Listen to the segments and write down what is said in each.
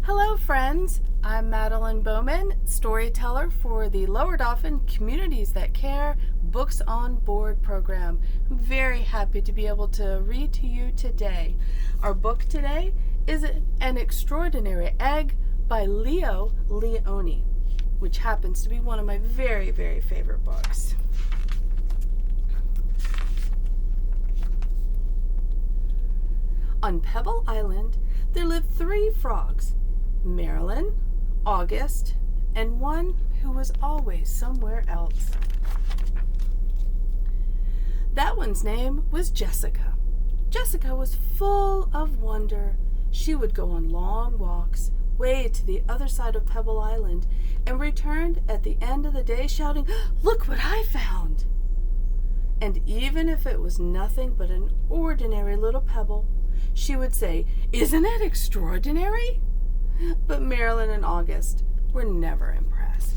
Hello friends, I'm Madeleine Bowman, storyteller for the Lower Dauphin Communities That Care Books on Board program. I'm very happy to be able to read to you today. Our book today is An Extraordinary Egg by Leo Leone, which happens to be one of my very, very favorite books. On Pebble Island, there lived 3 frogs, Madeleine, August, and one who was always somewhere else. That one's name was Jessica. Jessica was full of wonder. She would go on long walks way to the other side of Pebble Island and returned at the end of the day shouting, "Look what I found!" And even if it was nothing but an ordinary little pebble, she would say, "Isn't it extraordinary?" But Madeleine and August were never impressed.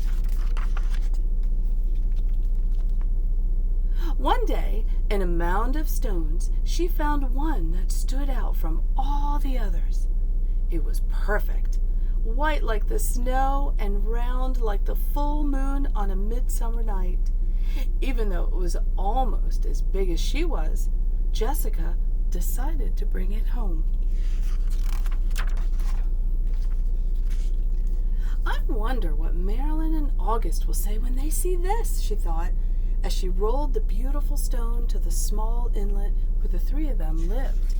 One day, in a mound of stones, she found one that stood out from all the others. It was perfect, white like the snow and round like the full moon on a midsummer night. Even though it was almost as big as she was, Jessica decided to bring it home. I wonder what Madeleine and August will say when they see this, she thought, as she rolled the beautiful stone to the small inlet where the 3 of them lived.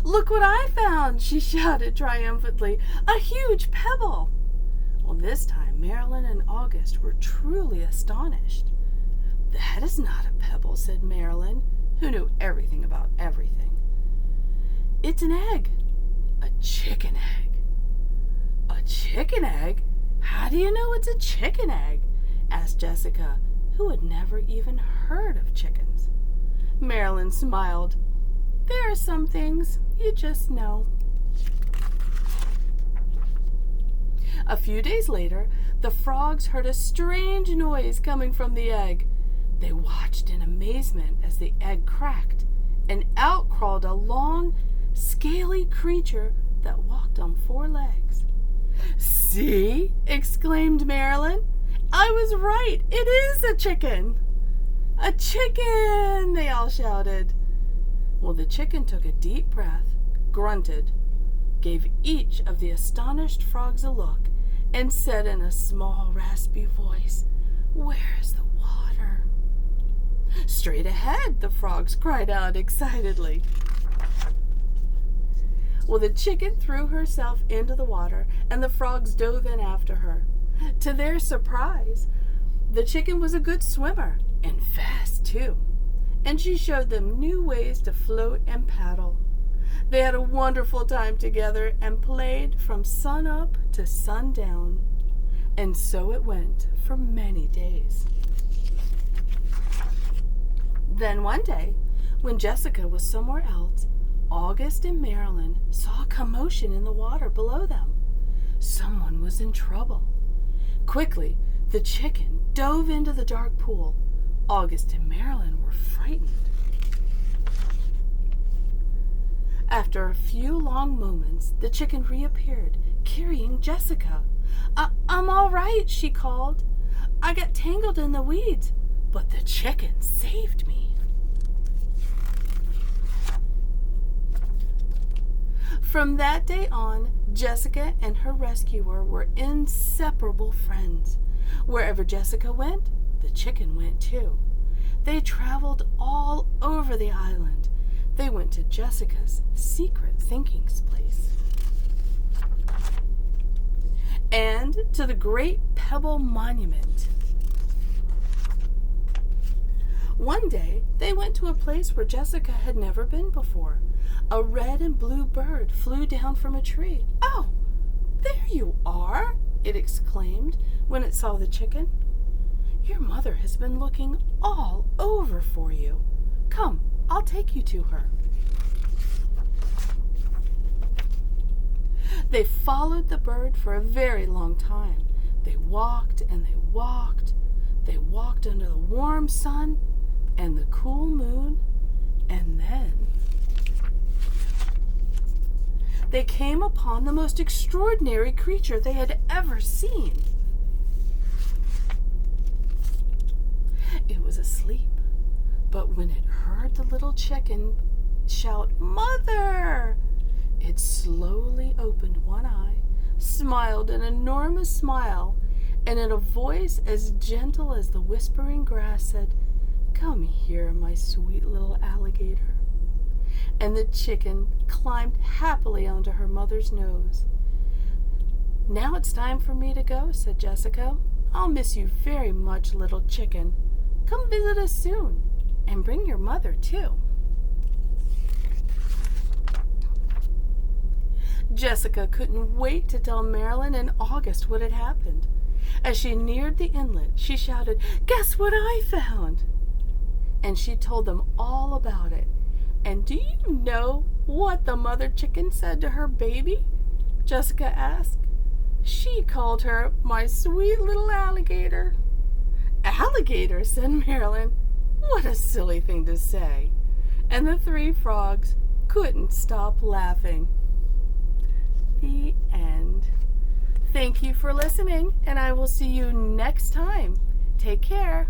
"Look what I found!" she shouted triumphantly. "A huge pebble!" Well, this time Madeleine and August were truly astonished. "That is not a pebble," said Madeleine, who knew everything about everything. "It's an egg, a chicken egg." "A chicken egg? How do you know it's a chicken egg?" asked Jessica, who had never even heard of chickens. Madeleine smiled. "There are some things you just know." A few days later, the frogs heard a strange noise coming from the egg. They watched in amazement as the egg cracked, and out crawled a long, scaly creature that walked on 4 legs. "See?" exclaimed Madeleine. "I was right. It is a chicken." "A chicken!" they all shouted. Well, the chicken took a deep breath, grunted, gave each of the astonished frogs a look, and said in a small, raspy voice, "Where is the water?" "Straight ahead," the frogs cried out excitedly. Well, the chicken threw herself into the water, and the frogs dove in after her. To their surprise, the chicken was a good swimmer, and fast too, and she showed them new ways to float and paddle. They had a wonderful time together and played from sun up to sundown, and so it went for many days. Then one day, when Jessica was somewhere else, August and Madeleine saw a commotion in the water below them. Someone was in trouble. Quickly, the chicken dove into the dark pool. August and Madeleine were frightened. After a few long moments, the chicken reappeared, carrying Jessica. I'm all right," she called. "I got tangled in the weeds, but the chicken saved me." From that day on, Jessica and her rescuer were inseparable friends. Wherever Jessica went, the chicken went too. They traveled all over the island. They went to Jessica's secret thinking place, and to the Great Pebble Monument. One day, they went to a place where Jessica had never been before. A red and blue bird flew down from a tree. "Oh, there you are!" it exclaimed when it saw the chicken. "Your mother has been looking all over for you. Come, I'll take you to her." They followed the bird for a very long time. They walked and they walked. They walked under the warm sun and the cool moon, and then they came upon the most extraordinary creature they had ever seen. It was asleep, but when it heard the little chicken shout, "Mother!" it slowly opened one eye, smiled an enormous smile, and in a voice as gentle as the whispering grass said, "Come here, my sweet little alligator." And the chicken climbed happily onto her mother's nose. "Now it's time for me to go," said Jessica. "I'll miss you very much, little chicken. Come visit us soon, and bring your mother, too." Jessica couldn't wait to tell Madeleine and August what had happened. As she neared the inlet, she shouted, "Guess what I found?" And she told them all about it. And do you know what the mother chicken said to her baby? Jessica asked. She called her "my sweet little alligator." "Alligator," said Madeleine. "What a silly thing to say." And the three frogs couldn't stop laughing. The end. Thank you for listening, and I will see you next time. Take care.